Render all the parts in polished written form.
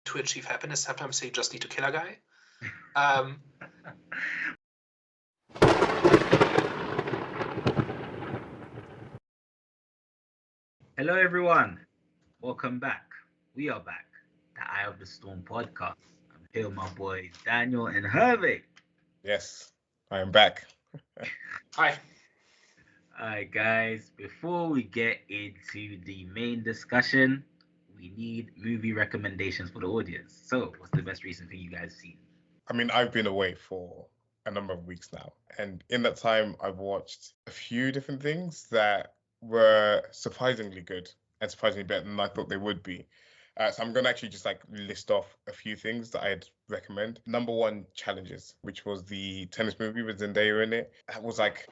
to achieve happiness. Sometimes you just need to kill a guy. Um, Hello, everyone. Welcome back. We are back. The Eye of the Storm podcast. I'm here with my boys Daniel and Hervey. Yes, I am back. Hi. All right, guys. Before we get into the main discussion, we need movie recommendations for the audience. So, what's the best recent thing you guys seen? I mean, I've been away for a number of weeks now, and in that time, I've watched a few different things that were surprisingly good and surprisingly better than I thought they would be. So I'm gonna actually just like list off a few things that I'd recommend. Number one, Challenges, which was the tennis movie with Zendaya in it. That was like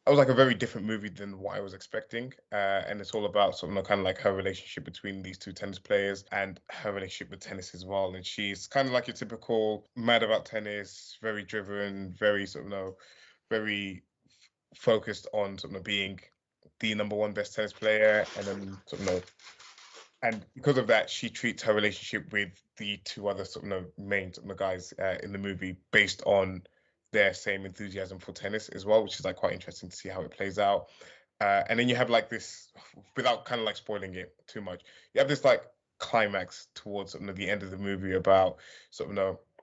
a very different movie than what I was expecting. And it's all about sort of kind of like her relationship between these two tennis players and her relationship with tennis as well. And she's kind of like your typical mad about tennis, very driven, very very focused on sort of being the number one best tennis player. And then and because of that, she treats her relationship with the two other main guys in the movie based on their same enthusiasm for tennis as well, which is like quite interesting to see how it plays out. And then you have like this, without kind of like spoiling it too much, you have this like climax towards the end of the movie about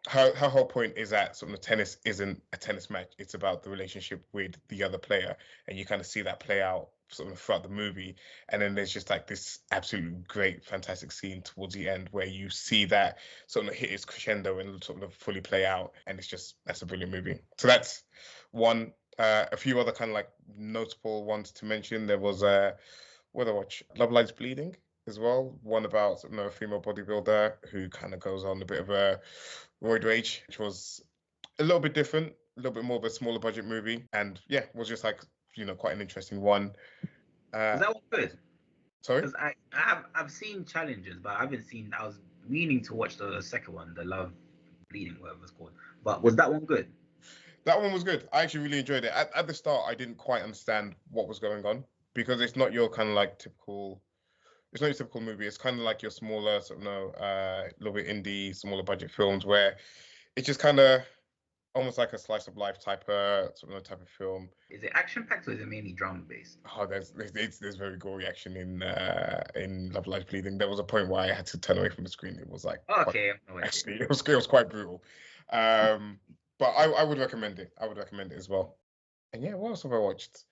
her whole point is that tennis isn't a tennis match; it's about the relationship with the other player, and you kind of see that play out throughout the movie. And then there's just like this absolutely great, fantastic scene towards the end where you see that hit its crescendo and fully play out, and that's a brilliant movie. So that's one. A few other kind of like notable ones to mention. There was what I watch, Love Lies Bleeding as well. One about a female bodybuilder who kind of goes on a bit of a roid rage, which was a little bit different, a little bit more of a smaller budget movie, and yeah, was just like quite an interesting one. Was that one good? Sorry, Because I've seen Challenges, but I haven't seen. I was meaning to watch the second one, the Love Bleeding, whatever it's called. But was that one good? that one was good. I actually really enjoyed it. At the start, I didn't quite understand what was going on because it's not your kind of like typical. It's not your typical movie. It's kind of like your smaller, little bit indie, smaller budget films where it's just kind of almost like a slice of life type type of film. Is it action packed or is it mainly drama based? Oh, there's very gory action in Love Lies Bleeding. There was a point where I had to turn away from the screen. It was like Okay, actually it was quite brutal. But I would recommend it. I would recommend it as well. And yeah, what else have I watched?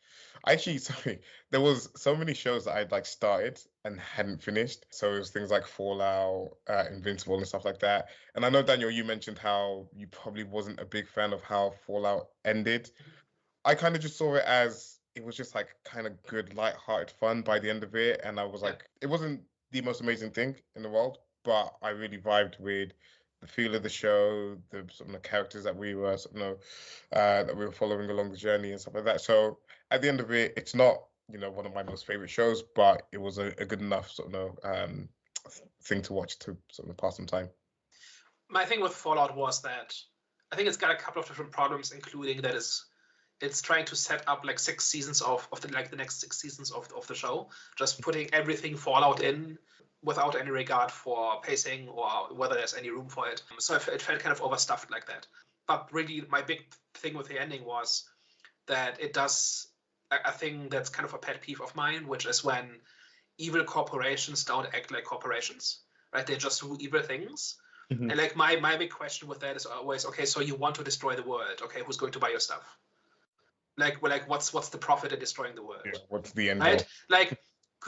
Sorry, there was so many shows that I'd like started and hadn't finished. So it was things like Fallout, Invincible, and stuff like that. And I know, Daniel, you mentioned how you probably wasn't a big fan of how Fallout ended. I kind of just saw it as it was just like kind of good, light-hearted fun by the end of it. And I was like, it wasn't the most amazing thing in the world, but I really vibed with the feel of the show, the characters that we were that we were following along the journey and stuff like that. So at the end of it, it's not one of my most favorite shows, but it was a good enough thing to watch to pass some time. My thing with Fallout was that I think it's got a couple of different problems, including that it's trying to set up like 6 seasons of the next 6 seasons of the show, just putting everything Fallout in without any regard for pacing or whether there's any room for it. So it felt kind of overstuffed like that. But really, my big thing with the ending was that it does a thing that's kind of a pet peeve of mine, which is when evil corporations don't act like corporations, right? They just do evil things. Mm-hmm. And like my big question with that is always, okay, so you want to destroy the world. Okay, who's going to buy your stuff? Like what's the profit in destroying the world? Yeah, what's the end right? goal? Like,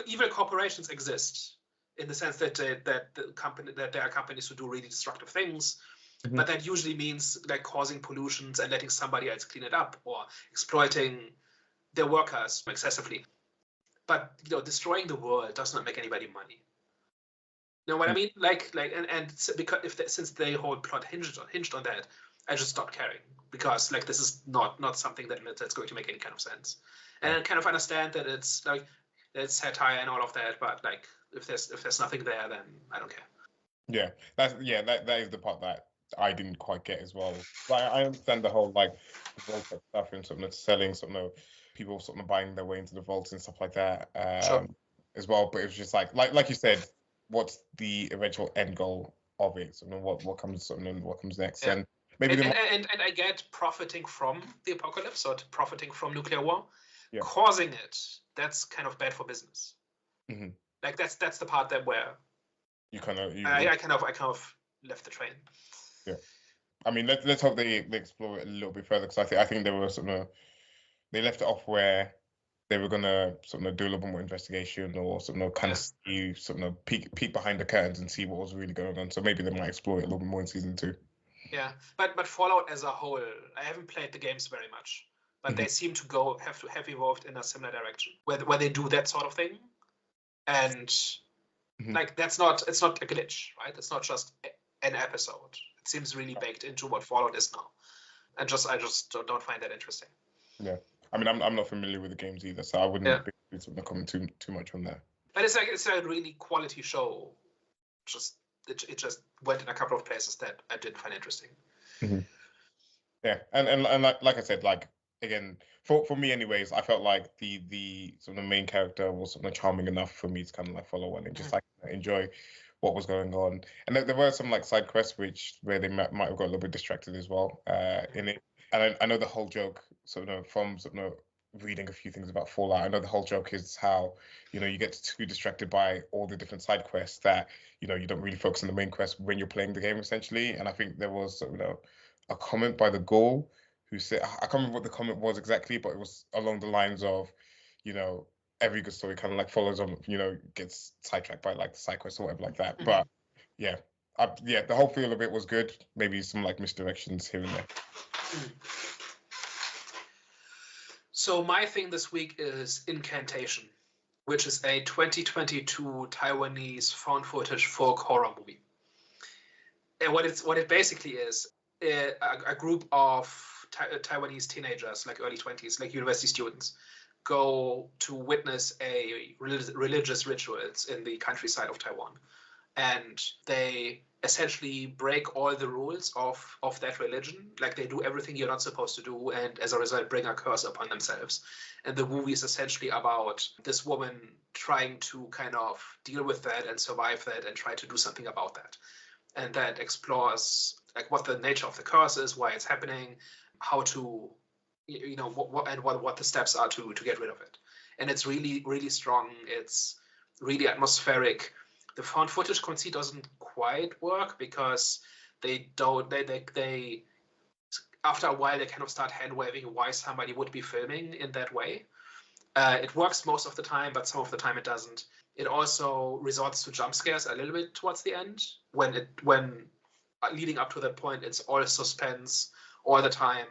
evil corporations exist in the sense that there are companies who do really destructive things, mm-hmm. but that usually means like causing pollutions and letting somebody else clean it up or exploiting their workers excessively. But destroying the world does not make anybody money. You know what I mean? Because since the whole plot hinged on that, I just stopped caring because like this is not something that's going to make any kind of sense. And I kind of understand that it's like it's satire and all of that, but like if there's nothing there, then I don't care. Yeah, that is the part that I didn't quite get as well. Like I understand the whole like vault stuff and selling people buying their way into the vaults and stuff like that sure. as well. But it was just like you said, what's the eventual end goal of it, sort of what comes, sort of what comes next, Yeah. and maybe and I get profiting from the apocalypse or profiting from nuclear war, Yeah. causing it. That's kind of bad for business. Mm-hmm. Like that's the part that where you kind of I kind of left the train. Yeah. I mean, let's hope they explore it a little bit further, because I think they were sort of, they left it off where they were gonna sort of do a little bit more investigation, or sort of kind of see, sort of peek behind the curtains and see what was really going on. So maybe they might explore it a little bit more in season 2. Yeah, but Fallout as a whole, I haven't played the games very much, but they seem to have evolved in a similar direction where they do that sort of thing, and like it's not a glitch, right? It's not just an episode. It seems really baked into what Fallout is now, and I just don't find that interesting. Yeah, I mean, I'm not familiar with the games either, so I wouldn't be sort of comment too much on that. But it's a really quality show. It just went in a couple of places that I didn't find interesting. Yeah, and like I said, like again, for me anyways, I felt like the sort of main character was sort of charming enough for me to kind of like follow on and just like enjoy what was going on. And there were some like side quests where they might have got a little bit distracted as well in it. And I know the whole joke sort of from sort of reading a few things about Fallout, I know the whole joke is how, you know, you get too distracted by all the different side quests that, you know, you don't really focus on the main quest when you're playing the game essentially. And I think there was, you know, a comment by the Gaul who said, I can't remember what the comment was exactly, but it was along the lines of, you know, every good story kind of like follows on, you know, gets sidetracked by like the side quest or whatever like that. But yeah, the whole feel of it was good. Maybe some like misdirections here and there. So my thing this week is Incantation, which is a 2022 Taiwanese found footage folk horror movie. And what it basically is, a group of Taiwanese teenagers, like early 20s, like university students, go to witness a religious rituals in the countryside of Taiwan. And they essentially break all the rules of that religion. Like they do everything you're not supposed to do, and as a result bring a curse upon themselves. And the movie is essentially about this woman trying to kind of deal with that and survive that and try to do something about that. And that explores like what the nature of the curse is, why it's happening, how to, you know, what the steps are to get rid of it. And it's really, really strong. It's really atmospheric. The found footage conceit doesn't quite work because they after a while they kind of start hand waving why somebody would be filming in that way. It works most of the time, but some of the time it doesn't. It also resorts to jump scares a little bit towards the end. When leading up to that point, it's all suspense all the time,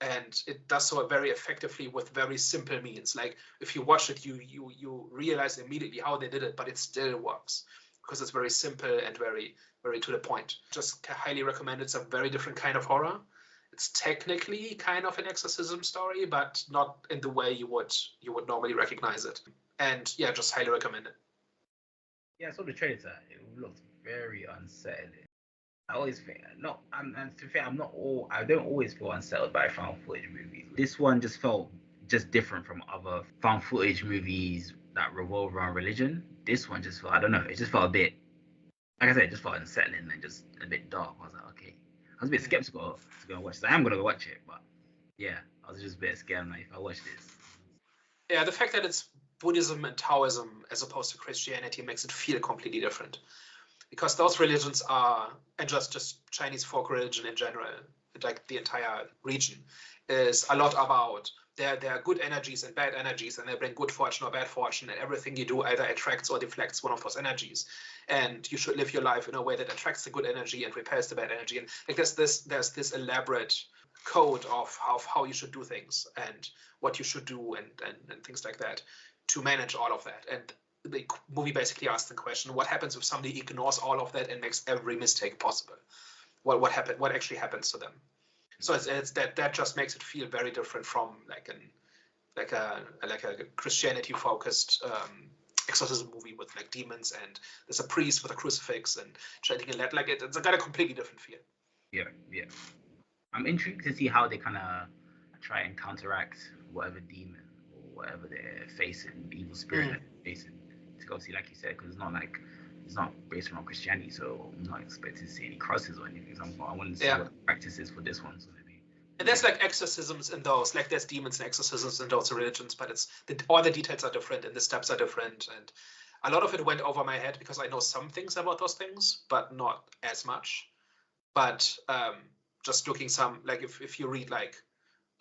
and it does so very effectively with very simple means. Like if you watch it, you realize immediately how they did it, but it still works because it's very simple and very, very to the point. Just highly recommend. It's a very different kind of horror. It's technically kind of an exorcism story, but not in the way you would normally recognize it. And yeah, just highly recommend it. Yeah, I saw the trailer. It looked very unsettling. I always think I don't always feel unsettled by found footage movies. This one just felt just different from other found footage movies that revolve around religion. This one just felt, I don't know, it just felt a bit, like I said, it just felt unsettling and just a bit dark. I was like, okay. I was a bit skeptical to go and watch this. I am gonna go watch it, but yeah, I was just a bit scared. Like, if I watch this, yeah, the fact that it's Buddhism and Taoism as opposed to Christianity makes it feel completely different, because those religions are, and just Chinese folk religion in general, like the entire region, is a lot about there are good energies and bad energies, and they bring good fortune or bad fortune, and everything you do either attracts or deflects one of those energies, and you should live your life in a way that attracts the good energy and repels the bad energy. And like there's this elaborate code of how you should do things and what you should do and things like that to manage all of that. And the movie basically asks the question: what happens if somebody ignores all of that and makes every mistake possible? What actually happens to them? So it's that just makes it feel very different from like a Christianity focused exorcism movie with like demons and there's a priest with a crucifix and chanting a letter. Like it's got a completely different feel. Yeah. I'm intrigued to see how they kind of try and counteract whatever demon or whatever they're facing, evil spirit they're facing. To go see, like you said, because it's not like it's not based around Christianity, so I'm not expecting to see any crosses or anything. So I want to see Yeah. what the practice is for this one. So maybe. And there's like exorcisms in those, like there's demons and exorcisms in those religions, but all the details are different and the steps are different, and a lot of it went over my head because I know some things about those things, but not as much. But just looking some, like if you read like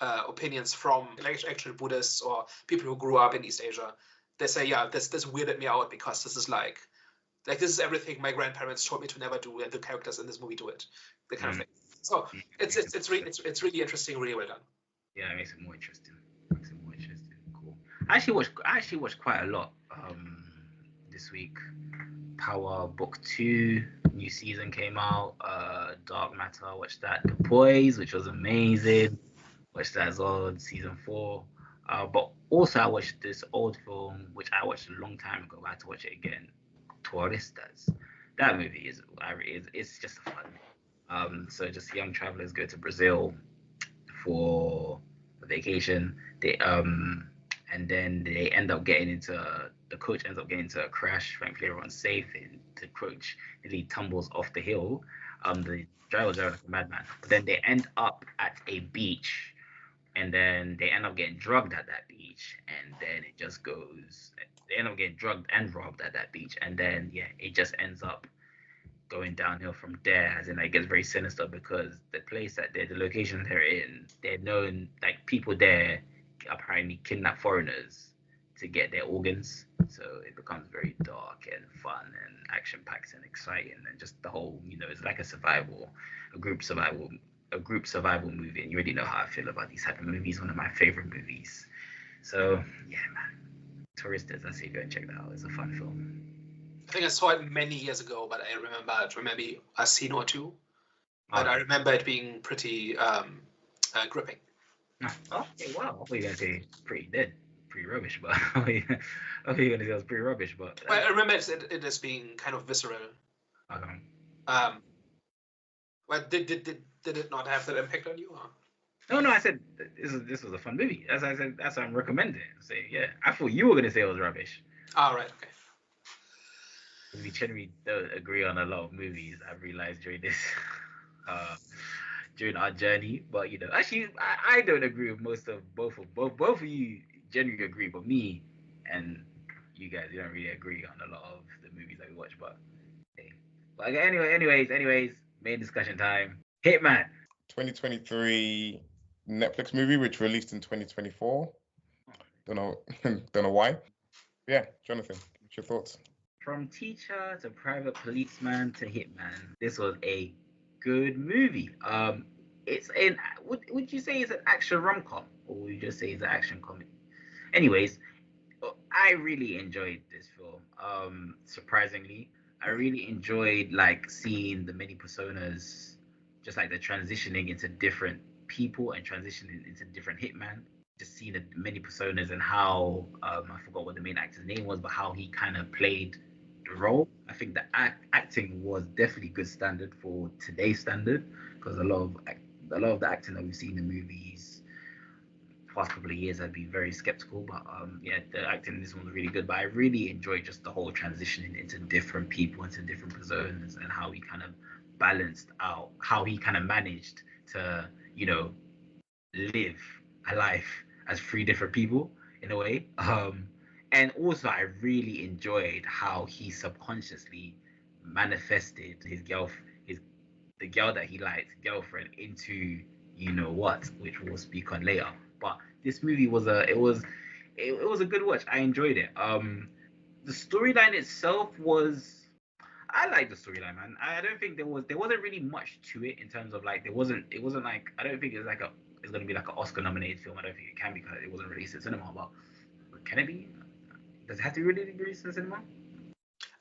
opinions from like actual Buddhists or people who grew up in East Asia, they say, yeah, this weirded me out because this is like this is everything my grandparents told me to never do, and the characters in this movie do it, the kind of thing. So it's really interesting, really well done. Yeah, it makes it more interesting. Cool. I actually watched quite a lot this week. Power Book 2 new season came out. Dark Matter, I watched that. The Boys, which was amazing. Watched that as well, season 4. But also I watched this old film which I watched a long time ago. I had to watch it again. Touristas. That movie it's just a fun. So just young travelers go to Brazil for a vacation. And then they end up getting into the coach ends up getting into a crash. Thankfully, everyone's safe. And the coach nearly tumbles off the hill. The driver's like a madman. But then they end up at a beach, and then they end up getting drugged at that beach, and then it just goes. They end up getting drugged and robbed at that beach, and then it just ends up going downhill from there. As in, like, it gets very sinister because the place that the location they're in, they're known, like, people there apparently kidnap foreigners to get their organs. So it becomes very dark and fun and action packed and exciting, and just the whole, it's like a group survival movie. And you already know how I feel about these type of movies. One of my favorite movies. So yeah, man, Touristas, I say go and check that out. It's a fun film. I think I saw it many years ago, but I remember it maybe a scene or two. But I remember it being pretty gripping. Okay, wow. I thought you were gonna say pretty rubbish, but I thought you were gonna say it was pretty rubbish, but well, I remember it as being kind of visceral. Okay. Well, did it not have that impact on you? Or? No, I said this was a fun movie. As I said, that's what I'm recommending. Say, yeah, I thought you were gonna say it was rubbish. All right, okay. We generally don't agree on a lot of movies. I've realized during this, during our journey. But actually, I don't agree with both of you. Generally agree, but me and you guys, you don't really agree on a lot of the movies that we watch. But hey, but anyways, main discussion time. Hitman. 2023 Netflix movie which released in 2024. Don't know why. Yeah, Jonathan, what's your thoughts? From teacher to private policeman to hitman, this was a good movie. It's an would you say it's an action rom-com, or would you just say it's an action comedy? Anyways, I really enjoyed this film. Surprisingly, I really enjoyed like seeing the many personas, just like the transitioning into different people and transitioning into different hitman. Just seeing the many personas and how I forgot what the main actor's name was, but how he kind of played the role. I think the acting was definitely good standard for today's standard, because a lot of the acting that we've seen in movies past couple of years, I'd be very skeptical. But the acting in this one was really good. But I really enjoyed just the whole transitioning into different people, into different personas, and how he kind of balanced out, how he kind of managed to live a life as 3 different people in a way. And also I really enjoyed how he subconsciously manifested the girl that he liked, girlfriend, into what, which we'll speak on later. But this movie was a good watch. I enjoyed it. The storyline itself I like the storyline, man. I don't think there wasn't really much to it in terms of like it wasn't like, I don't think it's gonna be like an Oscar nominated film. I don't think it can be because it wasn't released in cinema. But can it be? Does it have to be released in cinema? I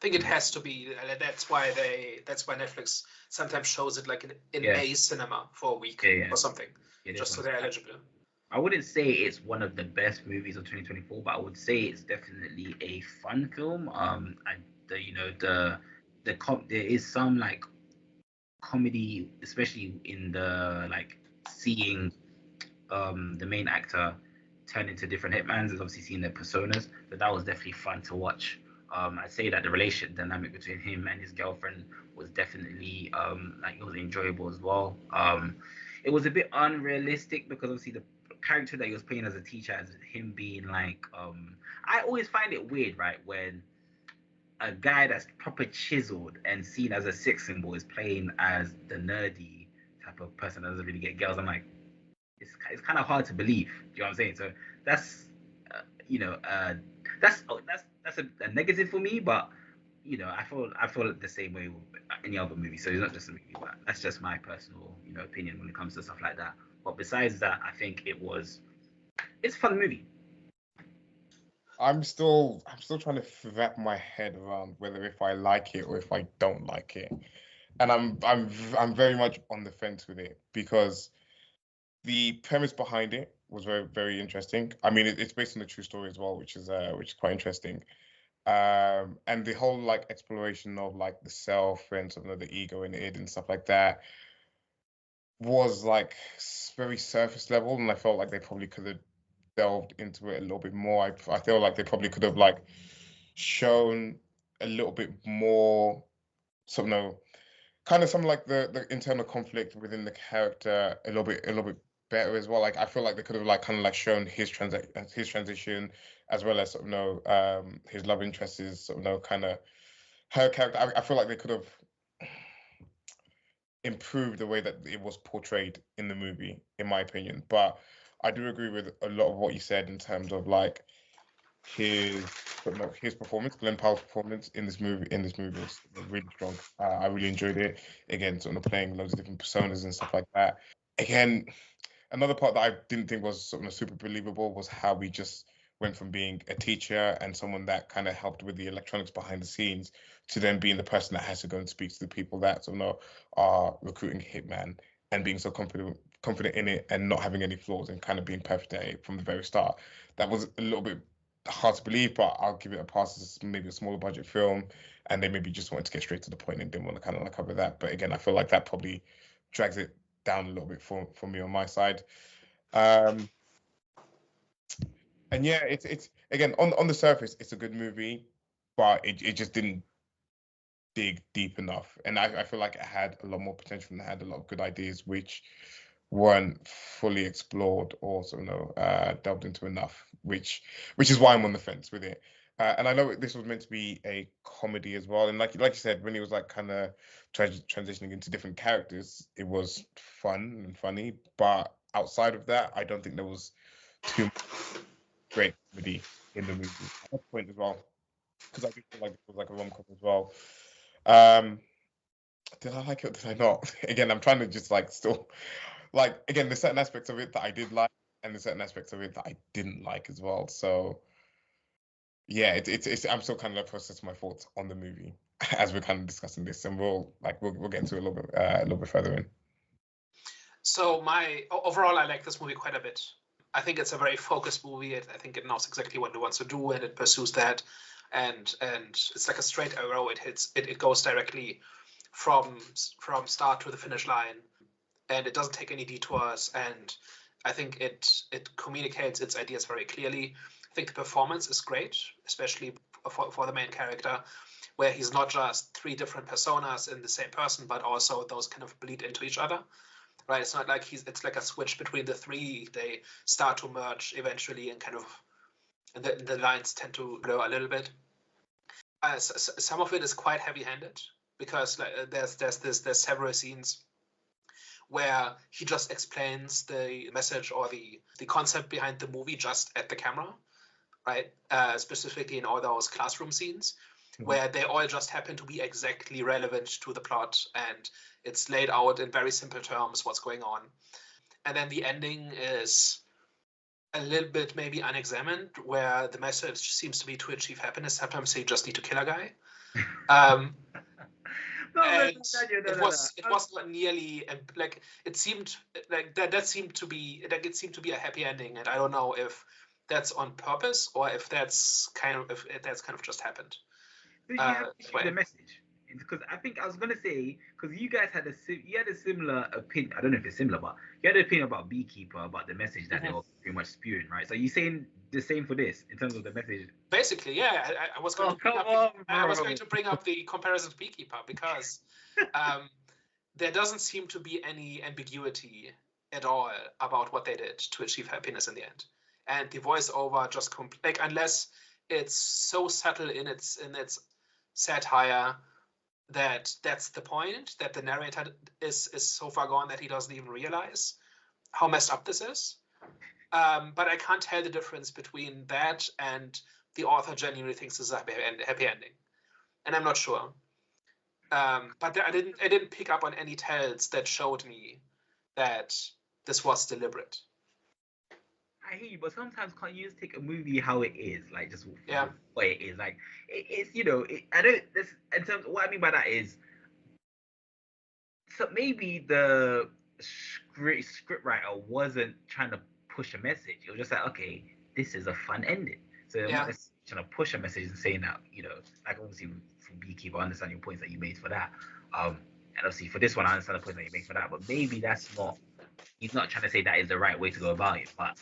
think it has to be. That's why Netflix sometimes shows it like in a cinema for a week or something, just so they're eligible. I wouldn't say it's one of the best movies of 2024, but I would say it's definitely a fun film. There is some like comedy, especially in the like seeing the main actor turn into different hitmans, and obviously seeing their personas. So that was definitely fun to watch. I'd say that the relation dynamic between him and his girlfriend was definitely like it was enjoyable as well. It was a bit unrealistic because obviously the character that he was playing as a teacher, as him being like I always find it weird, right, when a guy that's proper chiseled and seen as a sex symbol is playing as the nerdy type of person that doesn't really get girls. I'm like, it's kind of hard to believe. You know what I'm saying? So that's you know that's a negative for me, but you know I feel the same way with any other movie. So it's not just a movie, but that's just my personal opinion when it comes to stuff like that. But besides that, I think it's a fun movie. I'm still trying to wrap my head around whether if I like it or if I don't like it, and I'm very much on the fence with it because the premise behind it was very very interesting. I mean, it's based on a true story as well, which is quite interesting. And the whole like exploration of like the self and sort of the ego and id and stuff like that was like very surface level, and I felt like they probably could have delved into it a little bit more. I feel like they probably could have like shown a little bit more, sort of, kind of some like the internal conflict within the character a little bit better as well. Like I feel like they could have like kind of like shown his transition as well as sort of his love interest is sort of kind of her character. I feel like they could have improved the way that it was portrayed in the movie, in my opinion. But I do agree with a lot of what you said in terms of like his his performance, Glen Powell's performance in this movie was really strong. I really enjoyed it. Again, sort of playing loads of different personas and stuff like that. Again, another part that I didn't think was sort of super believable was how we just went from being a teacher and someone that kind of helped with the electronics behind the scenes to then being the person that has to go and speak to the people that sort of are recruiting Hitman and being so confident in it and not having any flaws and kind of being perfect at it from the very start. That was a little bit hard to believe, but I'll give it a pass as maybe a smaller budget film, and they maybe just wanted to get straight to the point and didn't want to kind of like cover that. But again, I feel like that probably drags it down a little bit for me on my side. And yeah, it's again on the surface, it's a good movie, but it just didn't dig deep enough. And I feel like it had a lot more potential and it had a lot of good ideas which weren't fully explored or delved into enough, which is why I'm on the fence with it. And I know this was meant to be a comedy as well, and like you said, when it was like kind of transitioning into different characters, it was fun and funny. But outside of that, I don't think there was too much great comedy in the movie at that point as well, because I do feel like it was like a rom-com as well. Um, did I like it or did I not? Again, I'm trying to just like still like again, there's certain aspects of it that I did like, and there's certain aspects of it that I didn't like as well. So yeah, it's I'm still kind of like processing my thoughts on the movie as we're kind of discussing this, and we'll get into it a little bit further in. So overall, I like this movie quite a bit. I think it's a very focused movie. I think it knows exactly what it wants to do, and it pursues that. And it's like a straight arrow. It goes directly from start to the finish line, and it doesn't take any detours. And I think it communicates its ideas very clearly. I think the performance is great, especially for the main character, where he's not just three different personas in the same person, but also those kind of bleed into each other. Right? It's not like it's like a switch between the three. They start to merge eventually, and kind of, and the lines tend to blur a little bit. Some of it is quite heavy-handed because there's several scenes where he just explains the message or the concept behind the movie just at the camera, right? Specifically in all those classroom scenes, where they all just happen to be exactly relevant to the plot, and it's laid out in very simple terms what's going on. And then the ending is a little bit maybe unexamined, where the message seems to be to achieve happiness. Sometimes you just need to kill a guy. It was not nearly like it seemed like that seemed to be like it seemed to be a happy ending, and I don't know if that's on purpose or if that's kind of just happened. Did you appreciate the message because I think I was gonna say, because you guys had you had a similar opinion. I don't know if it's similar, but you had an opinion about Beekeeper, about the message that they were pretty much spewing, right? So you saying the same for this in terms of the message? Basically, yeah. I was going to bring up the comparison to Beekeeper because there doesn't seem to be any ambiguity at all about what they did to achieve happiness in the end, and the voiceover just like, unless it's so subtle in its satire that that's the point, that the narrator is so far gone that he doesn't even realize how messed up this is. But I can't tell the difference between that and the author genuinely thinks this is a happy ending, and I'm not sure. But I didn't pick up on any tells that showed me that this was deliberate. I hear you, but sometimes can't you just take a movie how it is, like just Yeah. what it is, like it's I don't. This in terms of what I mean by that is, so maybe the script writer wasn't trying to push a message. It was just like, okay, this is a fun ending. So I'm not necessarily trying to push a message and saying that, like obviously for Beekeeper, I understand your points that you made for that. And obviously for this one, I understand the points that you made for that. But maybe that's not. He's not trying to say that is the right way to go about it, but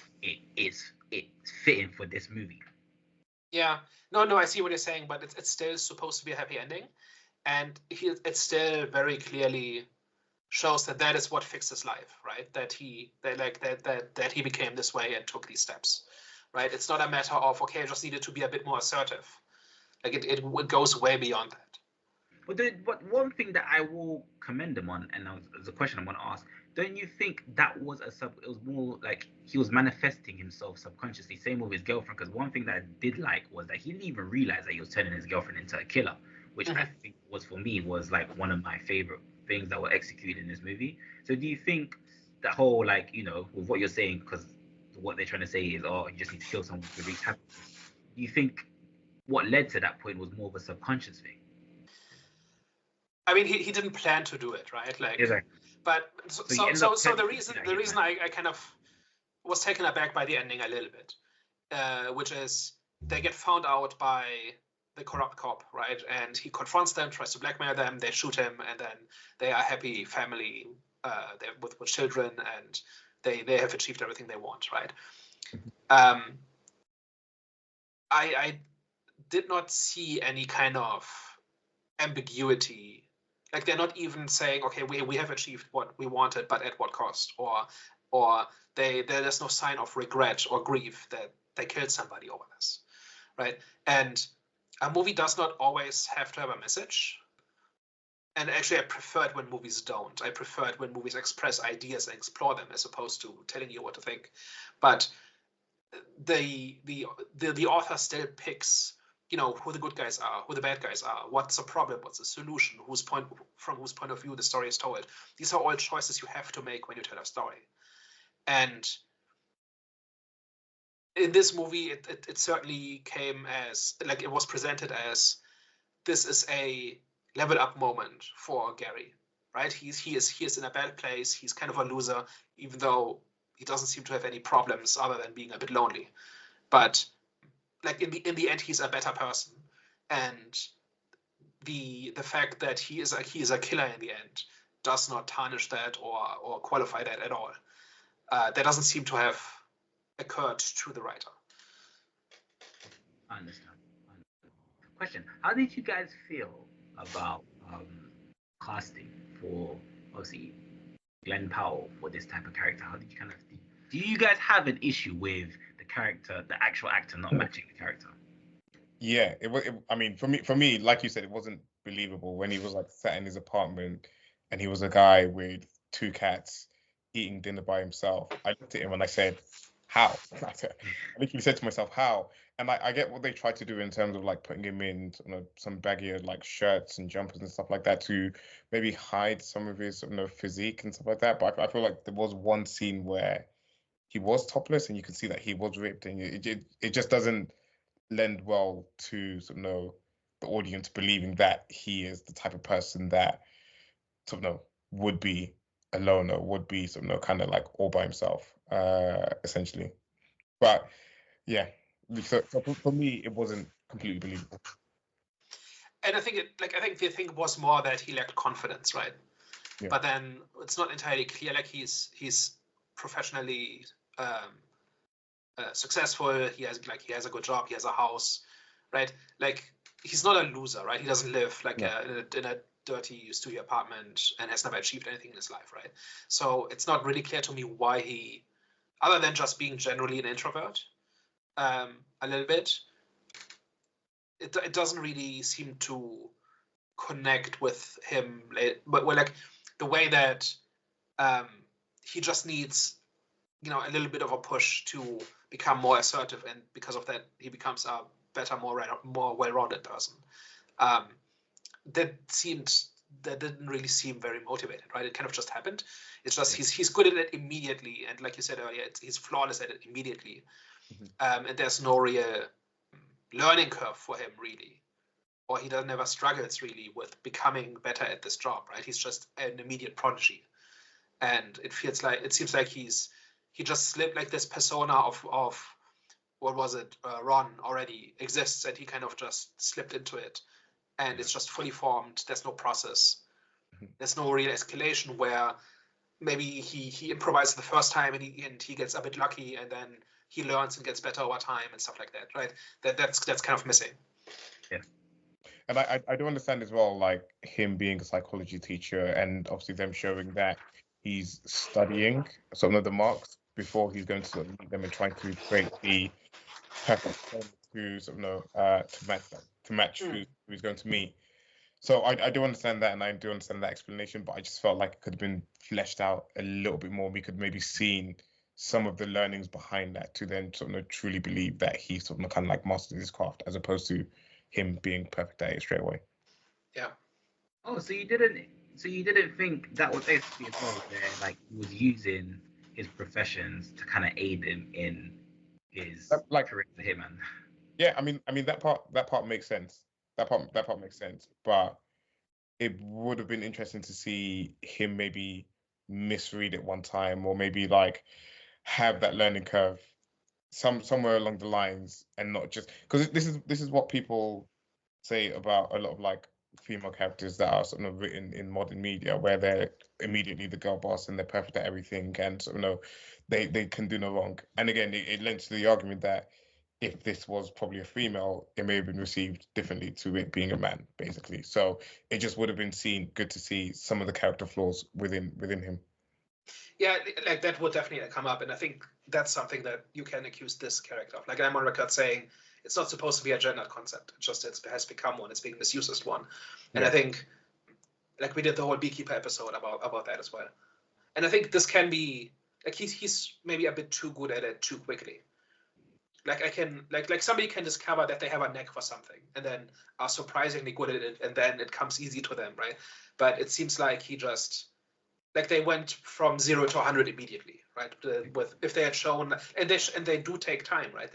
it's fitting for this movie. Yeah. No, I see what you're saying, but it's still supposed to be a happy ending, and it still very clearly shows that is what fixed his life, right? That he became this way and took these steps, right? It's not a matter of, okay, I just needed to be a bit more assertive. Like it goes way beyond that. But one thing that I will commend him on, and there's a question I'm going to ask, don't you think that was it was more like he was manifesting himself subconsciously, same with his girlfriend? Because one thing that I did like was that he didn't even realize that he was turning his girlfriend into a killer, which I think was like one of my favorite things that were executed in this movie. So do you think that whole, like, with what you're saying, because what they're trying to say is, oh, you just need to kill someone to reach happiness, do you think what led to that point was more of a subconscious thing? I mean, he didn't plan to do it, right? Like, exactly. But so the reason I kind of was taken aback by the ending a little bit, which is they get found out by the corrupt cop, right? And he confronts them, tries to blackmail them, they shoot him, and then they are a happy family with children, and they have achieved everything they want, right? I did not see any kind of ambiguity. Like, they're not even saying, okay, we have achieved what we wanted, but at what cost? Or there's no sign of regret or grief that they killed somebody over this, right? And a movie does not always have to have a message. And actually, I prefer it when movies don't. I prefer it when movies express ideas and explore them as opposed to telling you what to think. But the author still picks, who the good guys are, who the bad guys are, what's the problem, what's the solution, from whose point of view the story is told. These are all choices you have to make when you tell a story. And in this movie, it certainly came as, like, it was presented as, this is a level up moment for Gary, right? He is in a bad place. He's kind of a loser, even though he doesn't seem to have any problems other than being a bit lonely. But like in the end, he's a better person, and the fact that he is a killer in the end does not tarnish that or qualify that at all. That doesn't seem to have occurred to the writer. I understand. Question: how did you guys feel about casting for, obviously, Glen Powell for this type of character? How did you do you guys have an issue with the character, the actual actor, not matching the character? Yeah, I mean, for me, like you said, it wasn't believable when he was like sat in his apartment and he was a guy with 2 cats eating dinner by himself. I looked at him and I said, how? I literally said to myself, how? And I get what they tried to do in terms of like putting him in some baggier like shirts and jumpers and stuff like that to maybe hide some of his physique and stuff like that. But I feel like there was one scene where he was topless and you could see that he was ripped, and it just doesn't lend well to the audience believing that he is the type of person that would be alone or would be kind of like all by himself, essentially. But yeah, so for me, it wasn't completely believable. and I think the thing was more that he lacked confidence, right? Yeah. But then it's not entirely clear. Like he's professionally successful. He has a good job. He has a house, right? Like he's not a loser, right? He doesn't live like in a dirty studio apartment and has never achieved anything in his life, right? So it's not really clear to me why he, other than just being generally an introvert, a little bit. It doesn't really seem to connect with him, but like the way that he just needs, a little bit of a push to become more assertive, and because of that, he becomes a better, more well-rounded person. That didn't really seem very motivated, right? It kind of just happened. It's just he's good at it immediately, and like you said earlier, he's flawless at it immediately, and there's no real learning curve for him really, or he never struggles really with becoming better at this job, right? He's just an immediate prodigy, and it seems like he just slipped, like this persona of what was it, Ron already exists, and he kind of just slipped into it, and it's just fully formed. There's no process. There's no real escalation where maybe he improvises the first time and he gets a bit lucky, and then he learns and gets better over time and stuff like that, right? That's kind of missing. Yeah. And I do understand as well, like him being a psychology teacher, and obviously them showing that he's studying some of the marks before he's going to sort of meet them and trying to create the perfect form to to match who he's going to meet. So I do understand that, and I do understand that explanation, but I just felt like it could have been fleshed out a little bit more. We could maybe seen some of the learnings behind that to then sort of truly believe that he sort of kind of like mastered his craft, as opposed to him being perfect at it straight away. Yeah. Oh, so you didn't think that was basically a role where like he was using his professions to kind of aid him in his career as a hitman? Yeah, I mean that part makes sense. That part makes sense. But it would have been interesting to see him maybe misread it one time, or maybe like have that learning curve somewhere along the lines, and not just because this is what people say about a lot of like female characters that are sort of written in modern media, where they're immediately the girl boss and they're perfect at everything, and sort of they can do no wrong. And again, it lends to the argument that if this was probably a female, it may have been received differently to it being a man, basically. So it just would have been good to see some of the character flaws within him. Yeah, like that would definitely come up, and I think that's something that you can accuse this character of. Like I'm on record saying it's not supposed to be a gendered concept. It has become one. It's being misused as one. And I think, like we did the whole Beekeeper episode about that as well. And I think this can be like he's maybe a bit too good at it too quickly. Like I can like somebody can discover that they have a knack for something and then are surprisingly good at it, and then it comes easy to them, right? But it seems like he just like they went from 0 to 100 immediately, right? With if they had shown, and they do take time, right?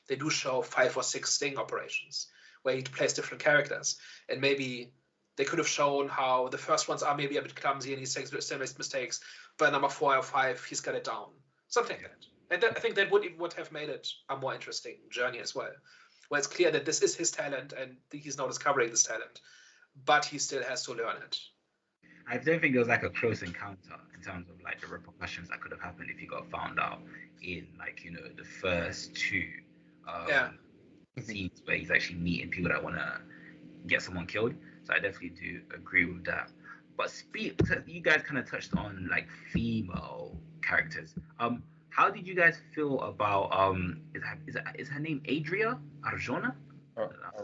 They do show 5 or 6 sting operations where he plays different characters, and maybe they could have shown how the first ones are maybe a bit clumsy and he makes mistakes, but number 4 or 5 he's got it down, something like that. And I think that would have made it a more interesting journey as well, where it's clear that this is his talent and he's now discovering this talent, but he still has to learn it. I don't think there was like a close encounter in terms of like the repercussions that could have happened if he got found out in like the first 2 scenes where he's actually meeting people that want to get someone killed. So I definitely do agree with that. But you guys kind of touched on like female characters. How did you guys feel about is her name Adria? Arjona?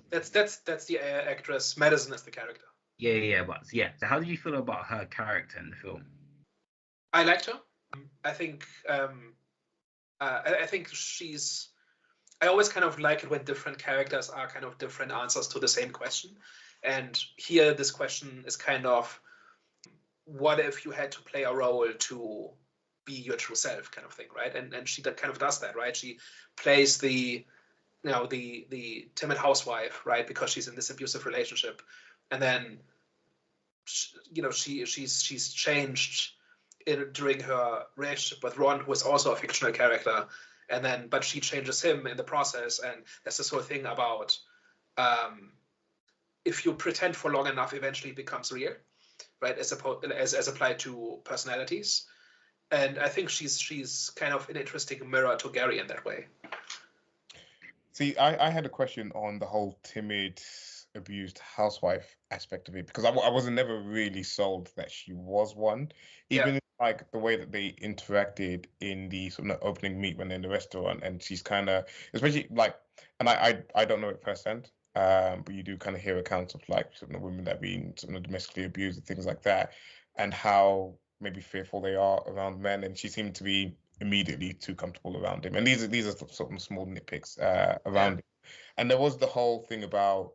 That's the actress. Madison is the character. Yeah. So how did you feel about her character in the film? I liked her. I think I think she's. I always kind of like it when different characters are kind of different answers to the same question. And here, this question is kind of, what if you had to play a role to be your true self, kind of thing, right? And she kind of does that, right? She plays the timid housewife, right? Because she's in this abusive relationship, and then she's changed during her relationship with Ron, who is also a fictional character, but she changes him in the process, and there's this whole thing about if you pretend for long enough, eventually it becomes real, right? As applied to personalities. And I think she's kind of an interesting mirror to Gary in that way. See, I had a question on the whole timid, abused housewife aspect of it, because I wasn't never really sold that she was one. Even Yeah. like the way that they interacted in the sort of opening meet when they're in the restaurant, and she's kind of, especially like, and I don't know it firsthand, but you do kind of hear accounts of like sort of women that have been sort of domestically abused and things like that, and how maybe fearful they are around men, and she seemed to be immediately too comfortable around him. And these are sort of small nitpicks around it. And there was the whole thing about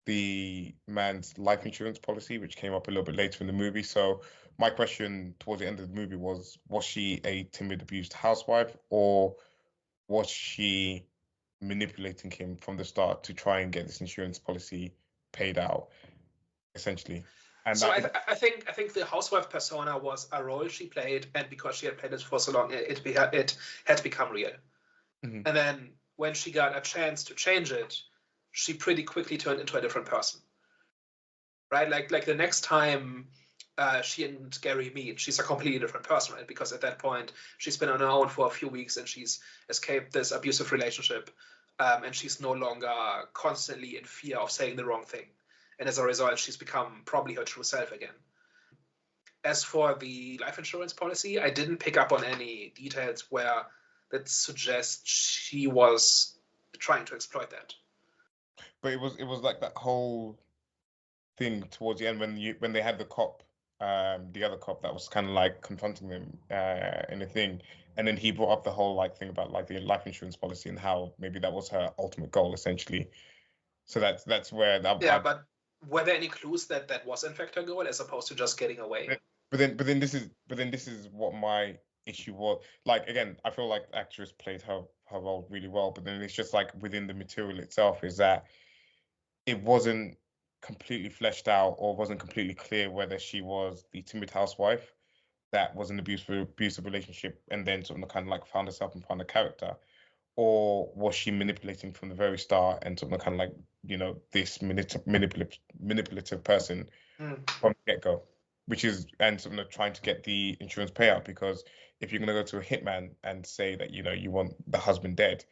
the man's life insurance policy, which came up a little bit later in the movie. So my question towards the end of the movie was she a timid, abused housewife, or was she manipulating him from the start to try and get this insurance policy paid out, essentially? And so I think the housewife persona was a role she played, and because she had played it for so long, it had become real. Mhm. And then when she got a chance to change it, she pretty quickly turned into a different person, right? Like the next time she and Gary meet, she's a completely different person, right? Because at that point, she's been on her own for a few weeks and she's escaped this abusive relationship, and she's no longer constantly in fear of saying the wrong thing. And as a result, she's become probably her true self again. As for the life insurance policy, I didn't pick up on any details where that suggest she was trying to exploit that. But it was like that whole thing towards the end when they had the cop, the other cop that was kind of like confronting them in a thing, and then he brought up the whole like thing about like the life insurance policy and how maybe that was her ultimate goal essentially. So that's where that. Yeah, but were there any clues that was in fact her goal as opposed to just getting away? But then this is what my issue was. Like again, I feel like the actress played her role really well, but then it's just like within the material itself is that it wasn't completely fleshed out or wasn't completely clear whether she was the timid housewife that was an abusive relationship and then sort of kind of like found herself and found a character, or was she manipulating from the very start and sort of kind of like this manipulative person from the get-go, which is and sort of trying to get the insurance payout, because if you're going to go to a hitman and say that you want the husband dead,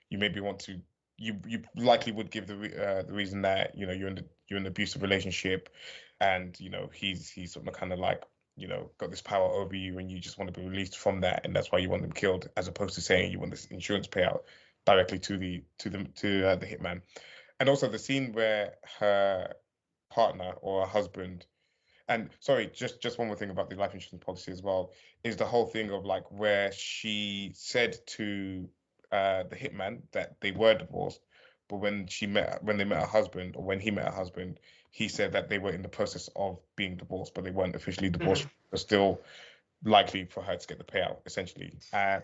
you maybe want to you likely would give the reason that you're in an abusive relationship, and he's sort of kind of like got this power over you, and you just want to be released from that, and that's why you want them killed, as opposed to saying you want this insurance payout directly to the hitman. And also the scene where her partner or her husband, and sorry, just one more thing about the life insurance policy as well, is the whole thing of like where she said to the hitman that they were divorced, but when they met her husband, or when he met her husband, he said that they were in the process of being divorced, but they weren't officially divorced, but still likely for her to get the payout, essentially. Yeah.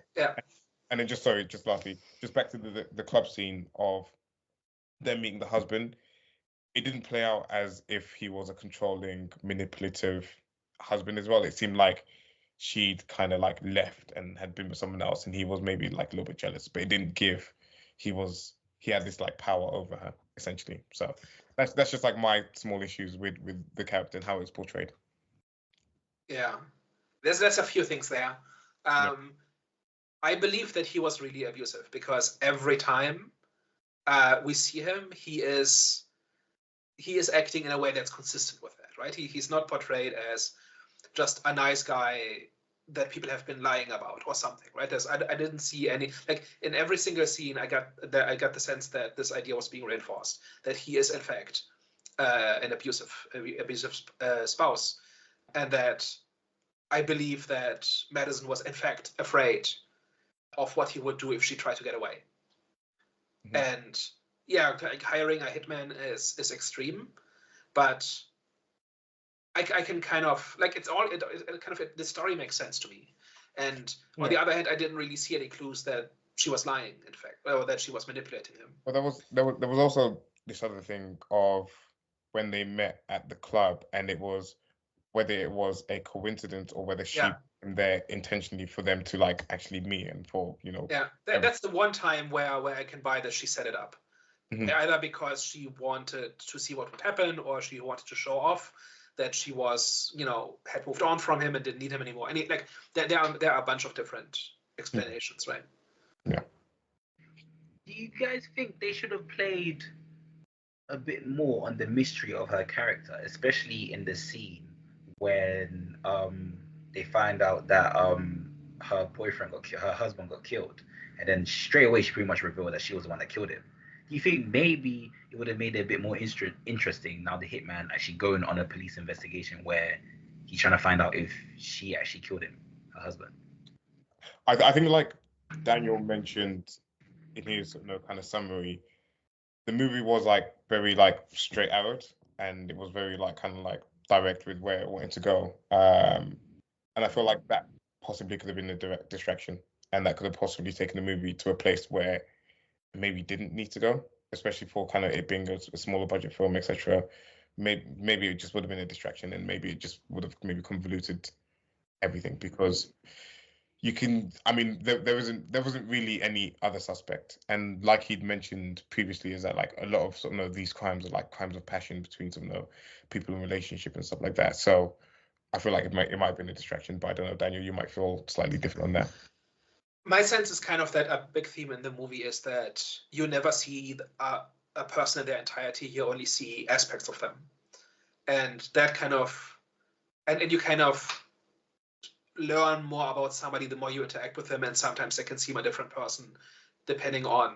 And then just lastly, just back to the club scene of them meeting the husband. It didn't play out as if he was a controlling, manipulative husband as well. It seemed like she'd kind of like left and had been with someone else, and he was maybe like a little bit jealous, but it didn't give. He had this like power over her essentially. So that's just like my small issues with the character and how it's portrayed. Yeah, there's a few things there. I believe that he was really abusive because every time we see him, he is acting in a way that's consistent with that, right? He's not portrayed as just a nice guy that people have been lying about or something, right? I didn't see any, like in every single scene, I got the sense that this idea was being reinforced, that he is in fact an abusive spouse, and that I believe that Madison was in fact afraid of what he would do if she tried to get away. And yeah, like hiring a hitman is extreme, but I can kind of like the story makes sense to me. And on the other hand, I didn't really see any clues that she was lying, in fact, or that she was manipulating him. Well, there was also this other thing of when they met at the club, and it was whether it was a coincidence or whether she came there intentionally for them to like actually meet and for that's the one time where I can buy that she set it up, either because she wanted to see what would happen, or she wanted to show off that she was, had moved on from him and didn't need him anymore. And there are a bunch of different explanations, right? Yeah. Do you guys think they should have played a bit more on the mystery of her character, especially in the scene when they find out that her husband got killed, and then straight away she pretty much revealed that she was the one that killed him? Do you think maybe it would have made it a bit more interesting now the hitman actually going on a police investigation where he's trying to find out if she actually killed him, her husband? I think, like Daniel mentioned in his kind of summary, the movie was like very like straight arrowed, and it was very like kind of like direct with where it wanted to go. And I feel like that possibly could have been a direct distraction, and that could have possibly taken the movie to a place where it maybe didn't need to go, especially for kind of it being a smaller budget film, etc. Maybe it just would have been a distraction, and maybe it just would have maybe convoluted everything, because there wasn't really any other suspect, and like he'd mentioned previously, is that like a lot of these crimes are like crimes of passion between people in relationship and stuff like that. So I feel like it might have been a distraction, but I don't know, Daniel, you might feel slightly different on that. My sense is kind of that a big theme in the movie is that you never see a person in their entirety. You only see aspects of them, and that kind of, and you kind of learn more about somebody the more you interact with them, and sometimes they can seem a different person depending on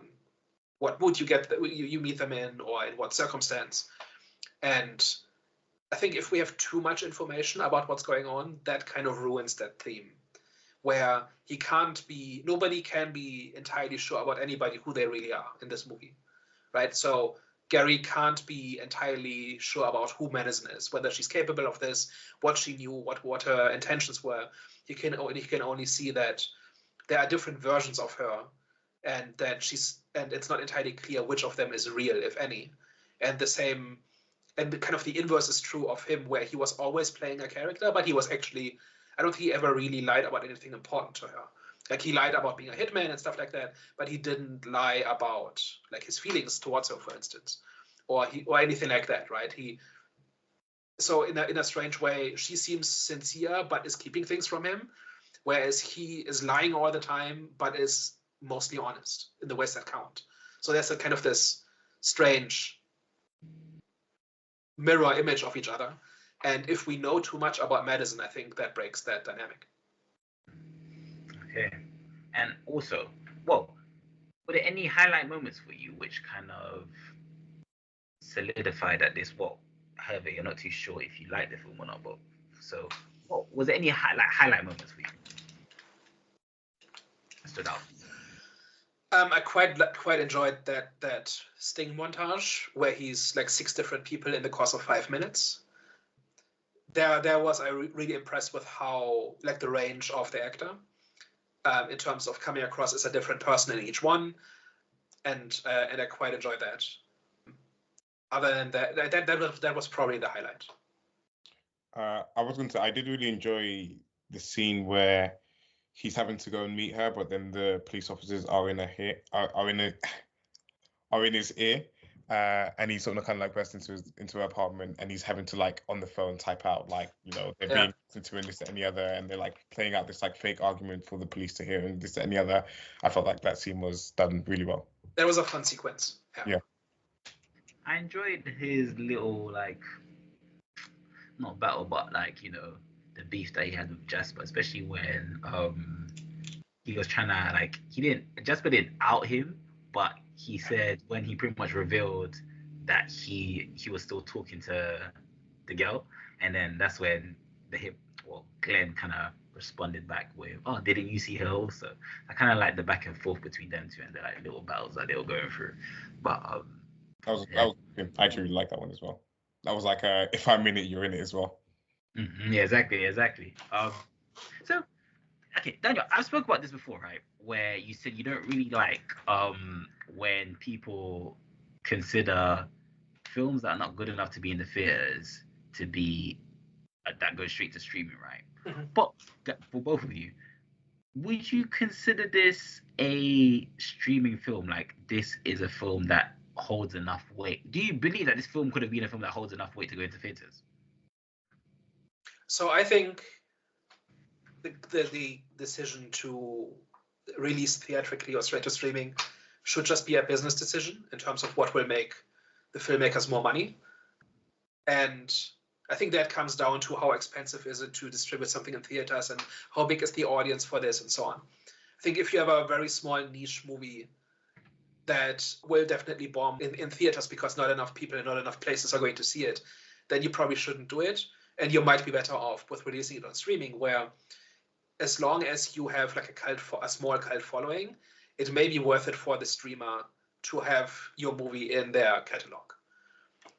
what mood you meet them in, or in what circumstance. And I think if we have too much information about what's going on, that kind of ruins that theme, where nobody can be entirely sure about anybody who they really are in this movie, right? So Gary can't be entirely sure about who Madison is, whether she's capable of this, what she knew, what her intentions were. He can only see that there are different versions of her, and it's not entirely clear which of them is real, if any. And kind of the inverse is true of him, where he was always playing a character, but he was actually, I don't think he ever really lied about anything important to her. Like, he lied about being a hitman and stuff like that, but he didn't lie about like his feelings towards her, for instance, or anything like that, right? So in a strange way, she seems sincere but is keeping things from him, whereas he is lying all the time but is mostly honest in the ways that count. So there's a kind of this strange mirror image of each other. And if we know too much about Madison, I think that breaks that dynamic. Okay. And also, were there any highlight moments for you which kind of solidified that however, you're not too sure if you like the film or not, but so was there any highlight moments for you that stood out? I quite enjoyed that sting montage where he's like 6 different people in the course of 5 minutes. There was I really impressed with how like the range of the actor in terms of coming across as a different person in each one, and I quite enjoyed that. Other than that was probably the highlight. I was going to say, I did really enjoy the scene where he's having to go and meet her, but then the police officers are in his ear, and he's sort of kind of like burst into her apartment, and he's having to like on the phone type out like they're being listened to and this and the other, and they're like playing out this like fake argument for the police to hear and this and the other. I felt like that scene was done really well. That was a fun sequence. Yeah. I enjoyed his little like, not battle, but like the beef that he had with Jasper, especially when he was trying to like Jasper didn't out him, but he said when he pretty much revealed that he was still talking to the girl, and then that's when Glenn kind of responded back with, "Oh, didn't you see her also?" I kind of like the back and forth between them two and the like little battles that they were going through. But I actually really like that one as well. That was like if I'm in it, you're in it as well. Mm-hmm. Yeah, exactly. So okay, Daniel, I've spoke about this before, right? Where you said you don't really like when people consider films that are not good enough to be in the theaters to be that go straight to streaming, right? Mm-hmm. But for both of you, would you consider this a streaming film? Like, this is a film that holds enough weight. Do you believe that this film could have been a film that holds enough weight to go into theaters? So I think the decision to release theatrically or straight to streaming should just be a business decision in terms of what will make the filmmakers more money. And I think that comes down to how expensive is it to distribute something in theaters and how big is the audience for this and so on. I think if you have a very small niche movie that will definitely bomb in theaters because not enough people and not enough places are going to see it, then you probably shouldn't do it. And you might be better off with releasing it on streaming, where as long as you have like a small cult following, it may be worth it for the streamer to have your movie in their catalog,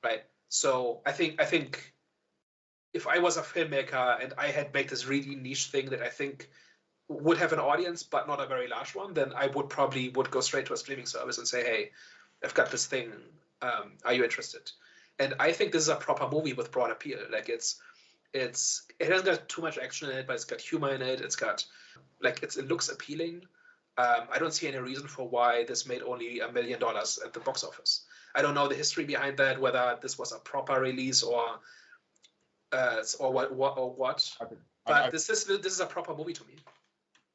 right? So I think if I was a filmmaker and I had made this really niche thing that I think would have an audience but not a very large one, then I would go straight to a streaming service and say, hey, I've got this thing, are you interested? And I think this is a proper movie with broad appeal. Like it hasn't got too much action in it, but it's got humor in it. It's got it looks appealing. I don't see any reason for why this made only $1 million at the box office. I don't know the history behind that, whether this was a proper release or what. But this is a proper movie to me.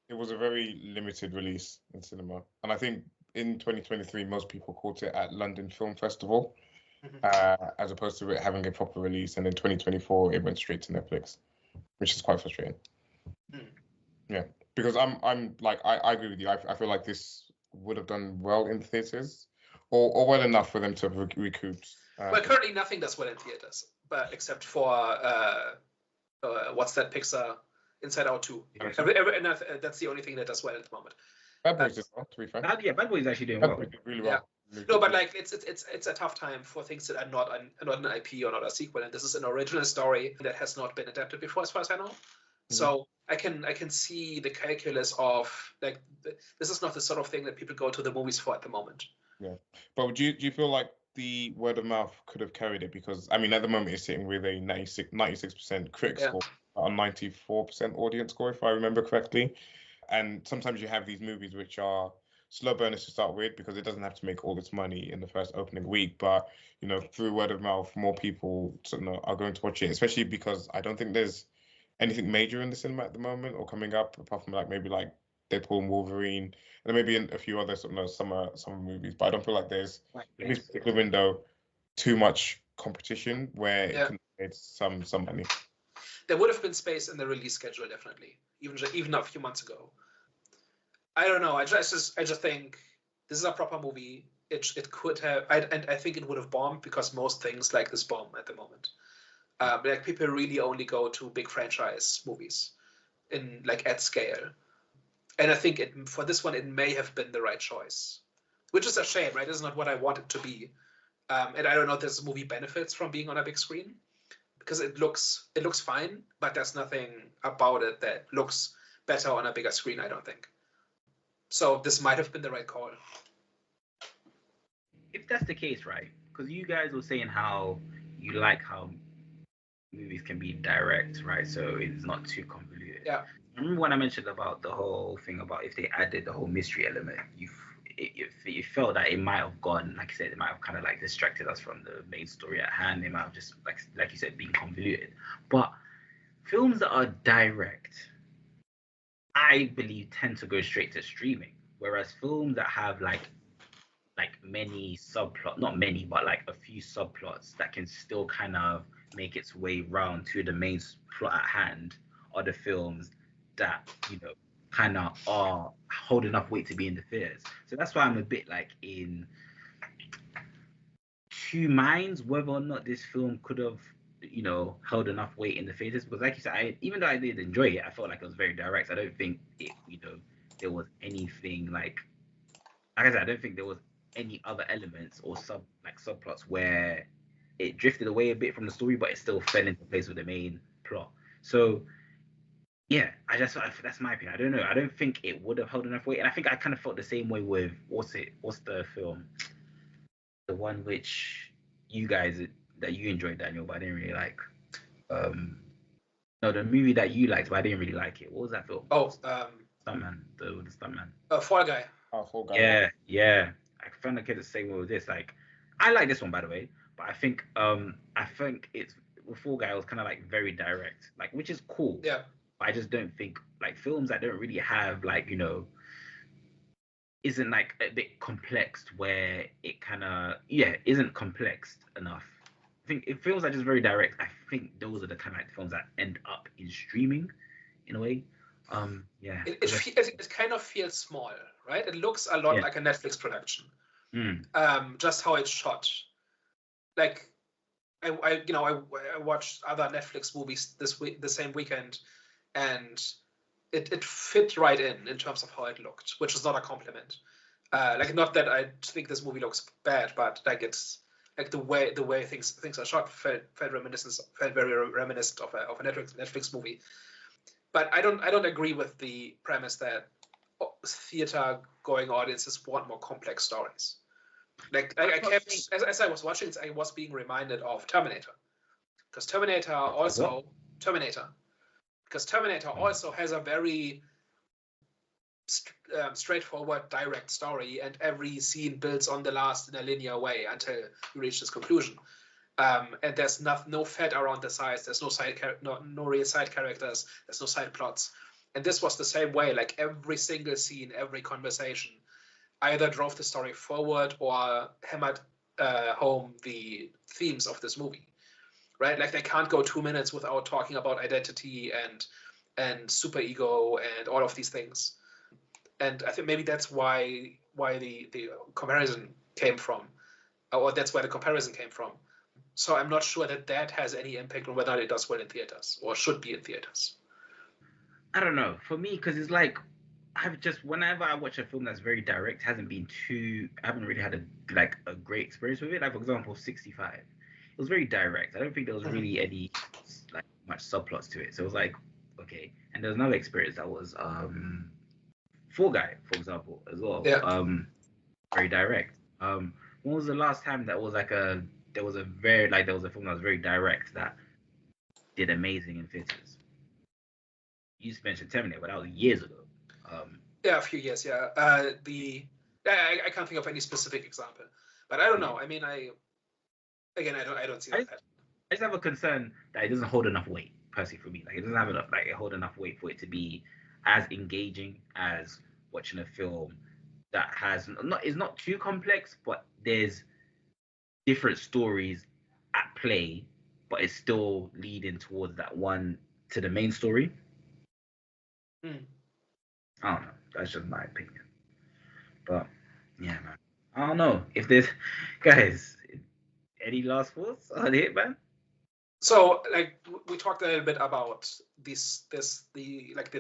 It was a very limited release in cinema, and I think in 2023 most people caught it at London Film Festival, as opposed to it having a proper release. And in 2024 it went straight to Netflix, which is quite frustrating. Yeah, because I'm like I agree with you. I feel like this would have done well in theaters, or well enough for them to have recouped. Well, currently nothing does well in theaters, but except for what's that Pixar Inside Out 2. That's the only thing that does well at the moment. Bad Boys as well, to be fair. Bad Boys is actually doing well. Really well. Yeah. No, but like it's a tough time for things that are not an IP or not a sequel, and this is an original story that has not been adapted before, as far as I know. Mm-hmm. So I can see the calculus of like this is not the sort of thing that people go to the movies for at the moment. Yeah, but do you feel like the word of mouth could have carried it? Because I mean, at the moment it's sitting with a 96% critic score, a 94% audience score, if I remember correctly. And sometimes you have these movies which are slow burners to start with because it doesn't have to make all its money in the first opening week, but through word of mouth, more people are going to watch it. Especially because I don't think there's anything major in the cinema at the moment or coming up, apart from maybe Deadpool and Wolverine, and then maybe a few other summer movies. But I don't feel like there's in this particular window too much competition where it can make some money. There would have been space in the release schedule, definitely, even a few months ago. I don't know. I just think this is a proper movie. It could have, and I think it would have bombed because most things like this bomb at the moment. People really only go to big franchise movies in at scale, and I think for this one it may have been the right choice, which is a shame, right? It's not what I want it to be, and I don't know if this movie benefits from being on a big screen because it looks fine, but there's nothing about it that looks better on a bigger screen, I don't think. So this might have been the right call. If that's the case, right? Because you guys were saying how you like how movies can be direct, right? So it's not too convoluted. Yeah. I remember when I mentioned about the whole thing about if they added the whole mystery element, you felt that it might have gone, like you said, it might have kind of distracted us from the main story at hand. It might have just, like you said, been convoluted. But films that are direct, I believe, tend to go straight to streaming. Whereas films that have many subplots, not many, but a few subplots that can still kind of make its way round to the main plot at hand are the films that kind of are hold enough weight to be in the theaters. So that's why I'm a bit in two minds whether or not this film could have held enough weight in the theaters, because like you said, even though I did enjoy it, I felt like it was very direct. I don't think it there was anything like I said, I don't think there was any other elements or subplots where it drifted away a bit from the story, but it still fell into place with the main plot. So yeah, that's my opinion. I don't know. I don't think it would have held enough weight, and I think I kind of felt the same way with what's the film, the one which you guys that you enjoyed, Daniel, but I didn't really like. No, the movie that you liked, but I didn't really like it. What was that film? Oh, Stuntman, the Stuntman. Fall Guy. Oh, Fall Guy. Yeah. I found the same way with this. I like this one, by the way, but I think it's with Fall Guy, it was kind of like very direct, like, which is cool. Yeah. But I just don't think like films that don't really have like, isn't like a bit complex where it kind of isn't complex enough. I think it feels like just very direct. I think those are the kind of like films that end up in streaming in a way. Yeah. It kind of feels small, right? It looks a lot like a Netflix production. Just how it's shot. Like I watched other Netflix movies the same weekend, and it fit right in terms of how it looked, which is not a compliment. Like, not that I think this movie looks bad, but like, it's like the way things are shot felt very reminiscent of a Netflix movie. But I don't agree with the premise that theater going audiences want more complex stories. Like, I kept, as I was watching, I was being reminded of Terminator, because Terminator also has a very straightforward, direct story, and every scene builds on the last in a linear way until you reach this conclusion. And there's no fat around the sides. There's no real side characters. There's no side plots. And this was the same way. Like, every single scene, every conversation either drove the story forward or hammered home the themes of this movie, right? Like, they can't go 2 minutes without talking about identity and superego and all of these things. And I think maybe that's why the comparison came from, or that's where the comparison came from. So I'm not sure that has any impact on whether it does well in theaters or should be in theaters. I don't know. For me, because it's like, whenever I watch a film that's very direct, I haven't really had a great experience with it. Like, for example, 65. It was very direct. I don't think there was really any like much subplots to it. So it was like, okay. And there was another experience that was Fall Guy, for example, as well. Yeah. Very direct. When was the last time there was a film that was very direct that did amazing in theaters? You mentioned Terminator, but that was years ago. A few years. Yeah. I can't think of any specific example, but I don't know. I mean, I don't see that. I just have a concern that it doesn't hold enough weight, personally, for me. Like, it doesn't have hold enough weight for it to be as engaging as watching a film that is not too complex, but there's different stories at play, but it's still leading towards to the main story. I don't know. That's just my opinion. But yeah, man. I don't know if there's guys. Any last thoughts on it, man? So, like, we talked a little bit about the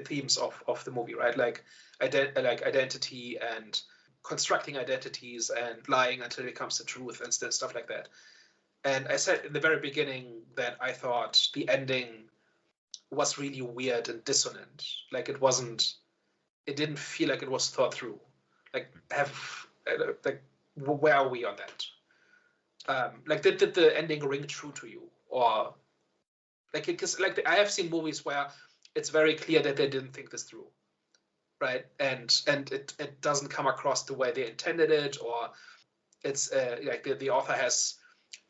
themes of the movie, right? Like identity and constructing identities and lying until it comes to truth and stuff like that. And I said in the very beginning that I thought the ending was really weird and dissonant. Like, it didn't feel like it was thought through. Like, where are we on that? Like, did the ending ring true to you? Or because I have seen movies where it's very clear that they didn't think this through, right? And it doesn't come across the way they intended it, or it's like the author has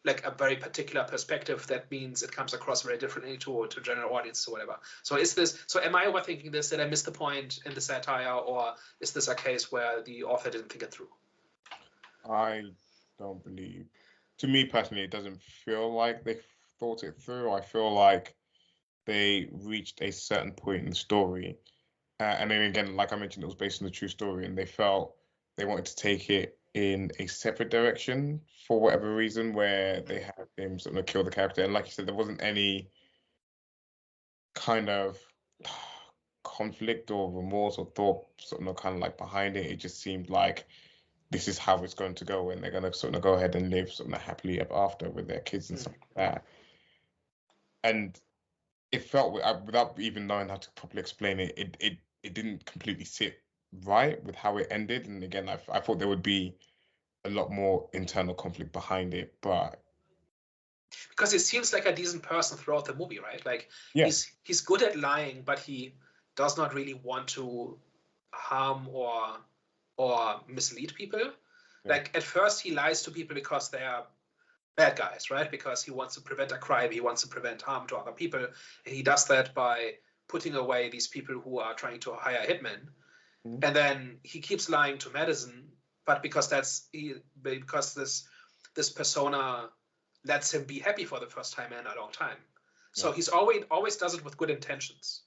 like a very particular perspective that means it comes across very differently to general audience or whatever. So am I overthinking this? Did I miss the point in the satire, or is this a case where the author didn't think it through? I don't believe. To me personally, it doesn't feel like they thought it through. I feel like they reached a certain point in the story, and then again, like I mentioned, it was based on a true story, and they felt they wanted to take it in a separate direction for whatever reason, where they had him sort of kill the character. And like you said, there wasn't any kind of conflict or remorse or thought sort of kind of like behind it. It just seemed like this is how it's going to go, and they're going to sort of go ahead and live sort of happily ever after with their kids and stuff like that. And it felt, without even knowing how to properly explain it, it didn't completely sit right with how it ended. And again, I thought there would be a lot more internal conflict behind it, but because he seems like a decent person throughout the movie, right? Like, he's good at lying, but he does not really want to harm or mislead people. Like at first he lies to people because they are bad guys, right? Because he wants to prevent a crime, he wants to prevent harm to other people, and he does that by putting away these people who are trying to hire hitmen. And then he keeps lying to Madison, but because this persona lets him be happy for the first time in a long time. So he's always does it with good intentions.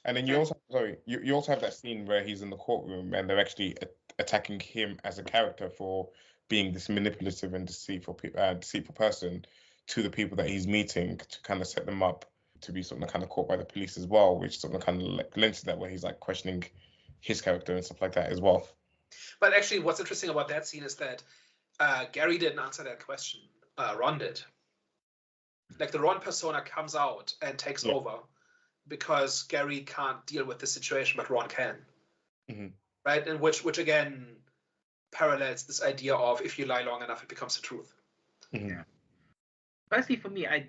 And then you also have that scene where he's in the courtroom and they're actually attacking him as a character for being this manipulative and deceitful person to the people that he's meeting, to kind of set them up to be sort of kind of caught by the police as well, which sort of kind of lends to that, where he's like questioning his character and stuff like that as well. But actually, what's interesting about that scene is that Gary didn't answer that question. Ron did. Like the Ron persona comes out and takes over because Gary can't deal with the situation, but Ron can. Right? And which again parallels this idea of if you lie long enough, it becomes the truth. Yeah. Personally, for me, I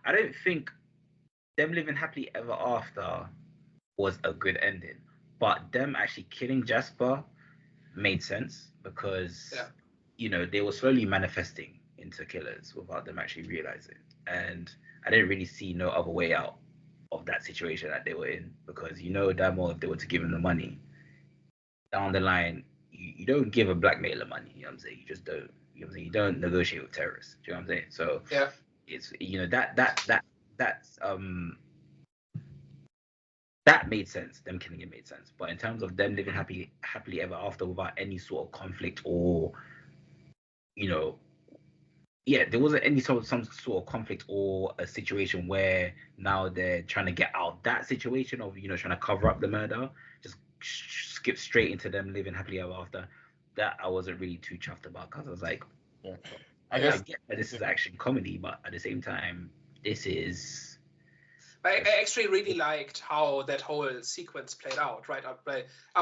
don't think them living happily ever after was a good ending, but them actually killing Jasper made sense because they were slowly manifesting into killers without them actually realizing, and I didn't really see no other way out of that situation that they were in, because damn well if they were to give him the money down the line, you don't give a blackmailer money, you know what I'm saying? You just don't. You know what I'm saying? You don't negotiate with terrorists. Do you know what I'm saying? So it's that made sense. Them killing it made sense. But in terms of them living happily ever after without any sort of conflict or there wasn't any some sort of conflict or a situation where now they're trying to get out that situation of trying to cover up the murder. Just skip straight into them living happily ever after. That I wasn't really too chuffed about, because I was like, I get that this is action comedy, but at the same time, this is. I actually really liked how that whole sequence played out, right up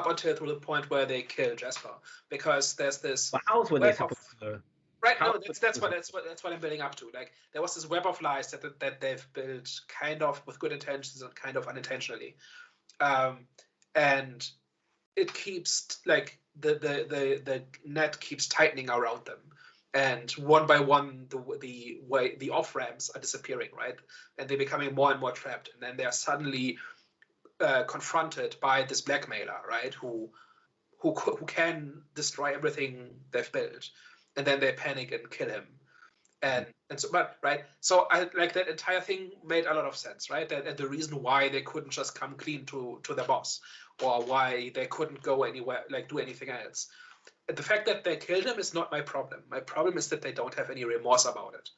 until to the point where they kill Jasper, because there's this. But how were they supposed to? Right, no, that's what I'm building up to. Like there was this web of lies that they've built kind of with good intentions and kind of unintentionally, and it keeps like the net keeps tightening around them, and one by one the off ramps are disappearing, right, and they're becoming more and more trapped, and then they are suddenly confronted by this blackmailer, right, who can destroy everything they've built. And then they panic and kill him, and so, but right. So I like that entire thing made a lot of sense, right? And the reason why they couldn't just come clean to their boss, or why they couldn't go anywhere, like do anything else. And the fact that they killed him is not my problem. My problem is that they don't have any remorse about it,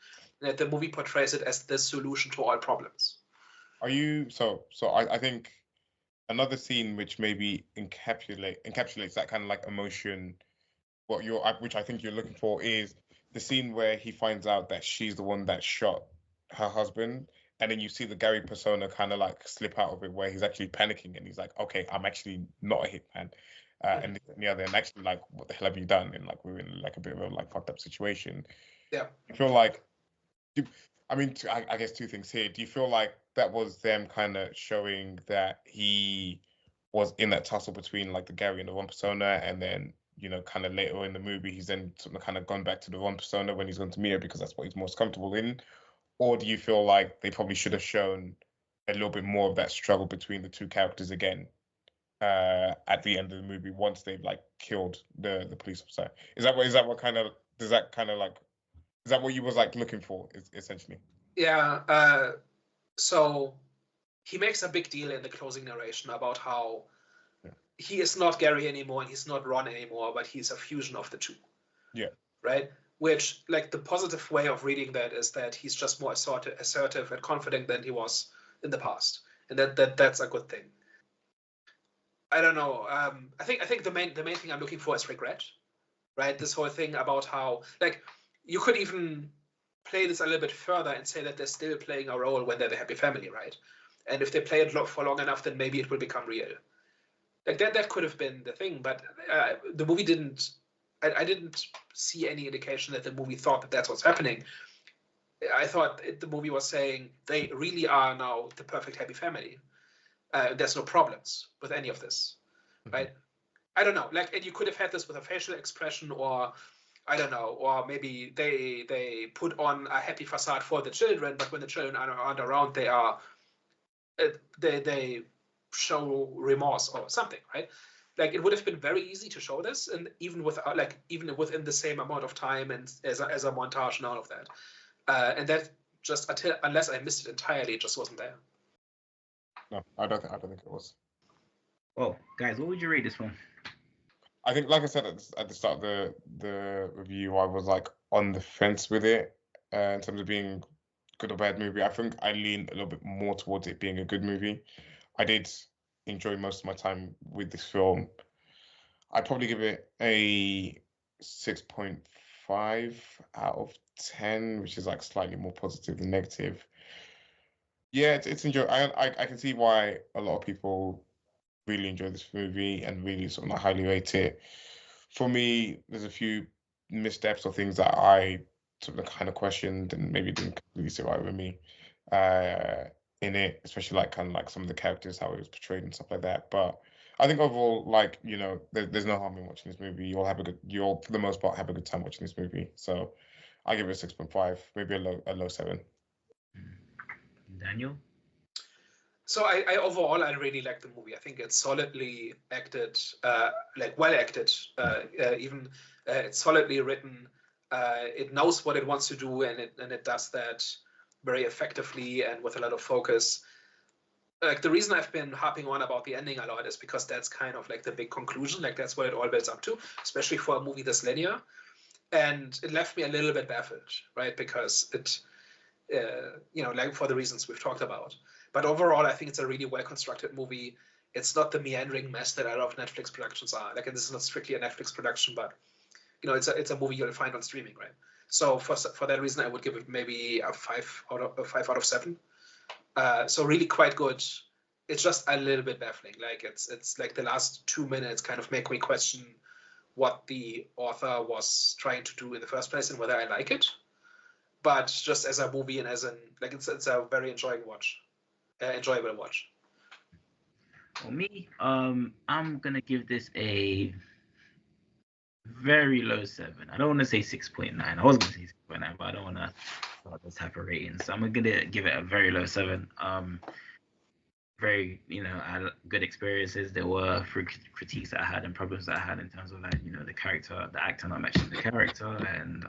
and that the movie portrays it as the solution to all problems. Are you so? I think another scene which maybe encapsulates that kind of like emotion. Which I think you're looking for, is the scene where he finds out that she's the one that shot her husband, and then you see the Gary persona kind of like slip out of it, where he's actually panicking and he's like, okay, I'm actually not a hitman, and the other, and actually like, what the hell have you done? And like we're in like a bit of a like fucked up situation. Yeah. I feel like, I guess two things here. Do you feel like that was them kind of showing that he was in that tussle between like the Gary and the Ron persona, and then kind of later in the movie, he's then sort of kind of gone back to the Ron persona when he's gone to Mia because that's what he's most comfortable in? Or do you feel like they probably should have shown a little bit more of that struggle between the two characters again at the end of the movie once they've like killed the police officer? Is that what you was like looking for, essentially? Yeah. So he makes a big deal in the closing narration about how he is not Gary anymore and he's not Ron anymore, but he's a fusion of the two. Yeah. Right? Which, like, the positive way of reading that is that he's just more assertive and confident than he was in the past, and that's a good thing. I don't know. I think the main thing I'm looking for is regret, right? This whole thing about how, like, you could even play this a little bit further and say that they're still playing a role when they're the happy family, right? And if they play it for long enough, then maybe it will become real. Like that could have been the thing, but the movie didn't. I didn't see any indication that the movie thought that that's what's happening. I thought the movie was saying they really are now the perfect happy family. There's no problems with any of this, right? I don't know, like, and you could have had this with a facial expression, or I don't know, or maybe they put on a happy facade for the children, but when the children aren't around, they show remorse or something, right? Like, it would have been very easy to show this, and even within the same amount of time, and as a montage and all of that, and that just unless I missed it entirely, it just wasn't there. No, I don't think it was. Oh, guys, what would you rate this one? I think, like I said at the start of the review, I was like on the fence with it in terms of being good or bad movie. I think I lean a little bit more towards it being a good movie. I did enjoy most of my time with this film. I'd probably give it a 6.5 out of 10, which is like slightly more positive than negative. Yeah, it's enjoy. I can see why a lot of people really enjoy this movie and really sort of like highly rate it. For me, there's a few missteps or things that I sort of kind of questioned and maybe didn't completely sit right with me in it, especially like kind of like some of the characters, how it was portrayed and stuff like that. But I think overall, like, you know, there's no harm in watching this movie. You'll for the most part have a good time watching this movie. So I give it a 6.5, maybe a low 7. Daniel? So I overall, I really like the movie. I think it's solidly acted, like well acted, even it's solidly written. It knows what it wants to do, and it does that very effectively and with a lot of focus. Like, the reason I've been harping on about the ending a lot is because that's kind of like the big conclusion. Like, that's what it all builds up to, especially for a movie this linear. And it left me a little bit baffled, right? Because it, you know, like for the reasons we've talked about. But overall, I think it's a really well-constructed movie. It's not the meandering mess that a lot of Netflix productions are. Like, and this is not strictly a Netflix production, but, you know, it's a movie you'll find on streaming, right? So for that reason, I would give it maybe a 5 out of 7. So really quite good. It's just a little bit baffling. Like, it's like the last 2 minutes kind of make me question what the author was trying to do in the first place and whether I like it. But just as a movie and as like, it's a very enjoyable watch. For me, I'm gonna give this a very low 7. I don't want to say 6.9. I was gonna say 6.9, but I don't want to start this type of rating. So I'm gonna give it a very low 7. Very, you know, I had good experiences. There were critiques that I had and problems that I had in terms of, like, you know, the actor not matching the character, and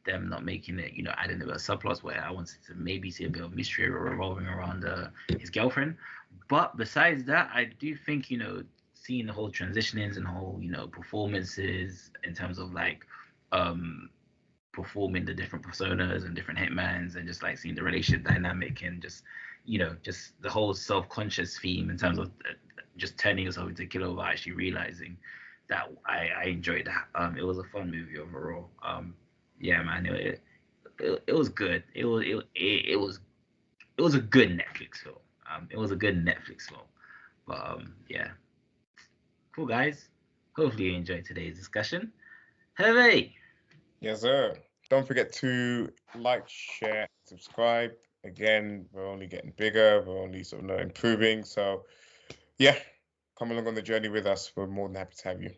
them not making it, you know, adding a bit of subplots where I wanted to maybe see a bit of mystery revolving around his girlfriend. But besides that, I do think, you know, seeing the whole transitionings and whole, you know, performances in terms of like performing the different personas and different hitmans, and just like seeing the relationship dynamic, and just, you know, just the whole self-conscious theme in terms of just turning yourself into a killer without actually realizing that, I enjoyed that. It was a fun movie overall. Yeah, man, it was good. It was a good Netflix film. It was a good Netflix film. But yeah, cool, guys. Hopefully you enjoyed today's discussion. Hey. Yes, sir. Don't forget to like, share, subscribe. Again, we're only getting bigger. We're only sort of improving. So, yeah, come along on the journey with us. We're more than happy to have you.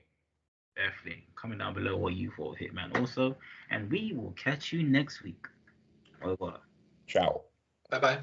Definitely. Comment down below what you thought of Hitman also. And we will catch you next week. Over. Ciao. Bye-bye.